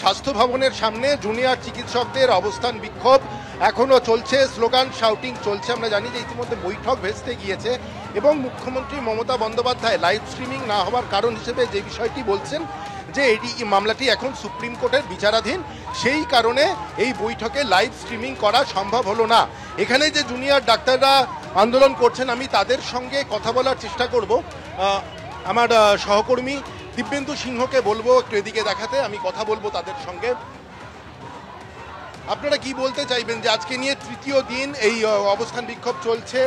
স্বাস্থ্য ভবনের সামনে জুনিয়র চিকিৎসকদের অবস্থান বিক্ষোভ এখনো চলছে, স্লোগান শাউটিং চলছে। আমরা জানি যে ইতিমধ্যে বৈঠক ভেস্তে গিয়েছে এবং মুখ্যমন্ত্রী মমতা বন্দ্যোপাধ্যায় লাইভ স্ট্রিমিং না হওয়ার কারণ হিসেবে যে বিষয়টি বলছেন যে এই মামলাটি এখন সুপ্রিম কোর্টের বিচারাধীন, সেই কারণে এই বৈঠকে লাইভ স্ট্রিমিং করা সম্ভব হলো না। এখানে যে জুনিয়র ডাক্তাররা আন্দোলন করছেন আমি তাদের সঙ্গে কথা বলার চেষ্টা করব। আমার সহকর্মী দিব্যেন্দু সিংহকে বলবো একটু এদিকে দেখাতে, আমি কথা বলবো তাদের সঙ্গে। আপনারা কি বলতে চাইবেন যে আজকে নিয়ে তৃতীয় দিন এই অবস্থান বিক্ষোভ চলছে,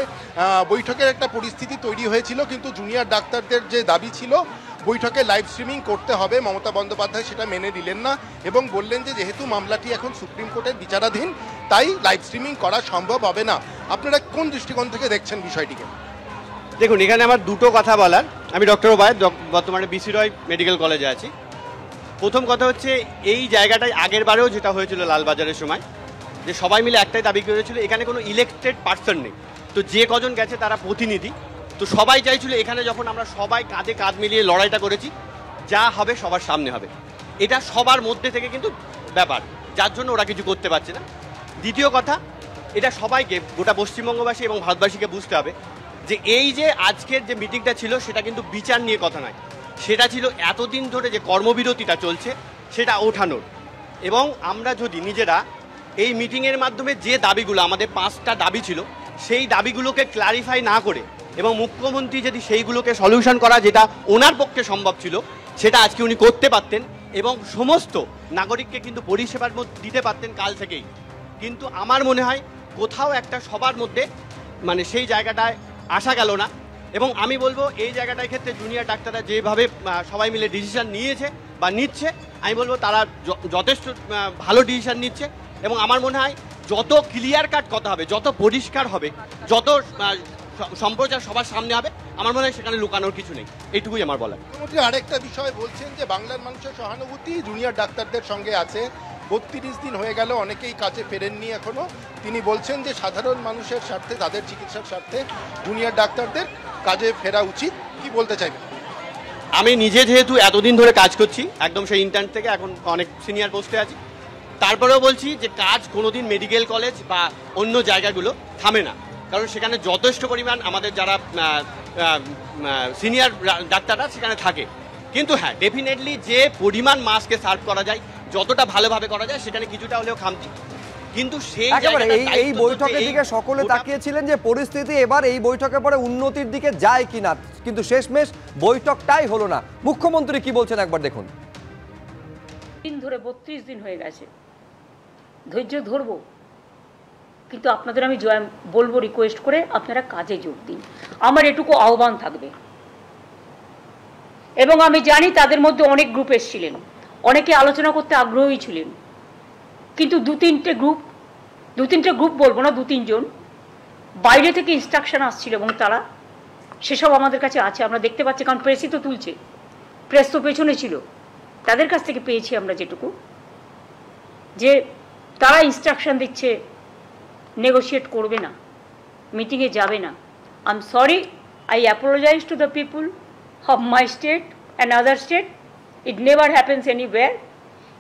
বৈঠকের একটা পরিস্থিতি তৈরি হয়েছিল কিন্তু জুনিয়র ডাক্তারদের যে দাবি ছিল বৈঠকে লাইভ স্ট্রিমিং করতে হবে, মমতা বন্দ্যোপাধ্যায় সেটা মেনে নিলেন না এবং বললেন যে যেহেতু মামলাটি এখন সুপ্রিম কোর্টের বিচারাধীন তাই লাইভ স্ট্রিমিং করা সম্ভব হবে না। আপনারা কোন দৃষ্টিকোণ থেকে দেখছেন বিষয়টিকে? দেখুন, এখানে আমার দুটো কথা বলার। আমি ডক্টর ওবায়দ, বর্তমানে বিসি রয় মেডিকেল কলেজে আছি। প্রথম কথা হচ্ছে, এই জায়গাটায় আগের বারেও যেটা হয়েছিল লালবাজারের সময়, যে সবাই মিলে একটাই দাবি করেছিল এখানে কোনো ইলেকটেড পার্সন নেই, তো যে কজন গেছে তারা প্রতিনিধি। তো সবাই চাইছিল এখানে যখন আমরা সবাই কাঁধে কাঁধ মিলিয়ে লড়াইটা করেছি, যা হবে সবার সামনে হবে, এটা সবার মধ্যে থেকে কিন্তু ব্যাপার, যার জন্য ওরা কিছু করতে পারছে না। দ্বিতীয় কথা, এটা সবাইকে, গোটা পশ্চিমবঙ্গবাসী এবং ভারতবাসীকে বুঝতে হবে যে এই যে আজকের যে মিটিংটা ছিল সেটা কিন্তু বিচার নিয়ে কথা নয়, সেটা ছিল এতদিন ধরে যে কর্মবিরতিটা চলছে সেটা ওঠানোর। এবং আমরা যদি নিজেরা এই মিটিংয়ের মাধ্যমে যে দাবিগুলো, আমাদের 5টা দাবি ছিল, সেই দাবিগুলোকে ক্লারিফাই না করে এবং মুখ্যমন্ত্রী যদি সেইগুলোকে সলিউশন করা, যেটা ওনার পক্ষে সম্ভব ছিল, সেটা আজকে উনি করতে পারতেন এবং সমস্ত নাগরিককে কিন্তু পরিষেবার মধ্যে দিতে পারতেন কাল থেকেই। কিন্তু আমার মনে হয় কোথাও একটা সবার মধ্যে মানে সেই জায়গাটায় আসা গেল না। এবং আমি বলবো এই জায়গাটার ক্ষেত্রে জুনিয়র ডাক্তাররা যেভাবে সবাই মিলে ডিসিশন নিয়েছে বা নিচ্ছে, আমি বলবো তারা যথেষ্ট ভালো ডিসিশন নিচ্ছে। এবং আমার মনে হয় যত ক্লিয়ার কাট কথা হবে, যত পরিষ্কার হবে, যত সম্প্রচার সবার সামনে হবে, আমার মনে হয় সেখানে লুকানোর কিছু নেই। এইটুকুই আমার বলার। মুখ্যমন্ত্রী আরেকটা বিষয় বলছেন যে বাংলার মানুষের সহানুভূতি জুনিয়র ডাক্তারদের সঙ্গে আছে, 32 দিন হয়ে গেল, অনেকেই কাজে ফেরেননি এখনো। তিনি বলছেন যে সাধারণ মানুষের স্বার্থে, তাদের চিকিৎসার স্বার্থে জুনিয়র ডাক্তারদের কাজে ফেরা উচিত। কি বলতে চাইবেন? আমি নিজে যেহেতু এতদিন ধরে কাজ করছি, একদম সেই ইন্টার্ন থেকে এখন অনেক সিনিয়র পোস্টে আছি, তারপরেও বলছি যে কাজ কোনোদিন মেডিকেল কলেজ বা অন্য জায়গাগুলো থামে না, কারণ সেখানে যথেষ্ট পরিমাণ আমাদের যারা সিনিয়র ডাক্তাররা সেখানে থাকে। কিন্তু হ্যাঁ, ডেফিনেটলি যে পরিমাণ মাসকে সার্ভ করা যায়, যতটা ভালোভাবে করা যায়, সেখানে কিছুটা হলেও খামতি। কিন্তু সেই এই বৈঠকের দিকে সকলে তাকিয়েছিলেন যে পরিস্থিতি এবার এই বৈঠকের পরে উন্নতির দিকে যায় কিনা, কিন্তু শেষমেশ বৈঠকটাই হলো না। মুখ্যমন্ত্রী কি বলছেন একবার দেখুন। দিন ধরে 32 দিন হয়ে গেছে, ধৈর্য ধরবো, কিন্তু আপনাদের আমি বলবো রিকোয়েস্ট করে আপনারা কাজে যোগ দিন, আমার এটুকু আহ্বান থাকবে। এবং আমি জানি তাদের মধ্যে অনেক গ্রুপ এসেছিলেন, অনেকে আলোচনা করতে আগ্রহী ছিলেন, কিন্তু দু তিনটে গ্রুপ বলবো না, 2-3 জন বাইরে থেকে ইনস্ট্রাকশন আসছিল এবং তারা সেসব আমাদের কাছে আছে, আমরা দেখতে পাচ্ছি, কারণ প্রেসই তো তুলছে, প্রেস তো পেছনে ছিল, তাদের কাছ থেকে পেয়েছি আমরা যেটুকু, যে তারা ইনস্ট্রাকশন দিচ্ছে নেগোশিয়েট করবে না, মিটিংয়ে যাবে না। I am sorry, I apologise to the people of my state and other state, it never happens anywhere.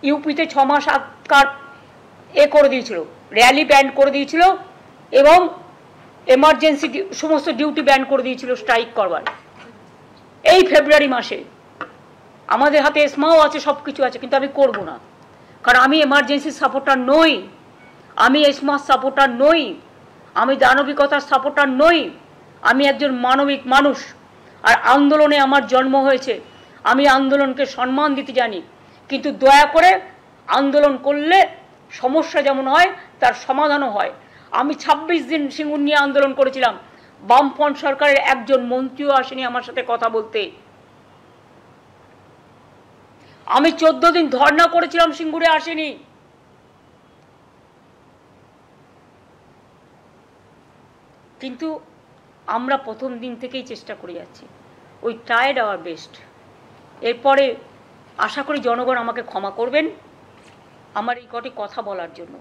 ইউপিতে 6 মাস আগকার করে দিয়েছিল, র্যালি ব্যান করে দিয়েছিল এবং এমার্জেন্সি সমস্ত ডিউটি ব্যান করে দিয়েছিল স্ট্রাইক করবার। এই ফেব্রুয়ারি মাসে আমাদের হাতে এসমাও আছে, সব কিছু আছে, কিন্তু আমি করব না, কারণ আমি এমার্জেন্সি সাপোর্টার নই, আমি এসমার সাপোর্টার নই, আমি দানবিকতার সাপোর্টার নই, আমি একজন মানবিক মানুষ। আর আন্দোলনে আমার জন্ম হয়েছে, আমি আন্দোলনকে সম্মান দিতে জানি, কিন্তু দয়া করে আন্দোলন করলে সমস্যা যেমন হয় তার সমাধানও হয়। আমি 26 দিন সিঙ্গুর নিয়ে আন্দোলন করেছিলাম, বামফ্রন্ট সরকারের একজন মন্ত্রীও আসেনি আমার সাথে কথা বলতে। আমি 14 দিন ধর্ণা করেছিলাম, সিঙ্গুরে আসেনি। কিন্তু আমরা প্রথম দিন থেকেই চেষ্টা করে যাচ্ছি, উই ট্রাইড আওয়ার বেস্ট। এরপরে আশা করি জনগণ আমাকে ক্ষমা করবেন আমার এই কটি কথা বলার জন্য।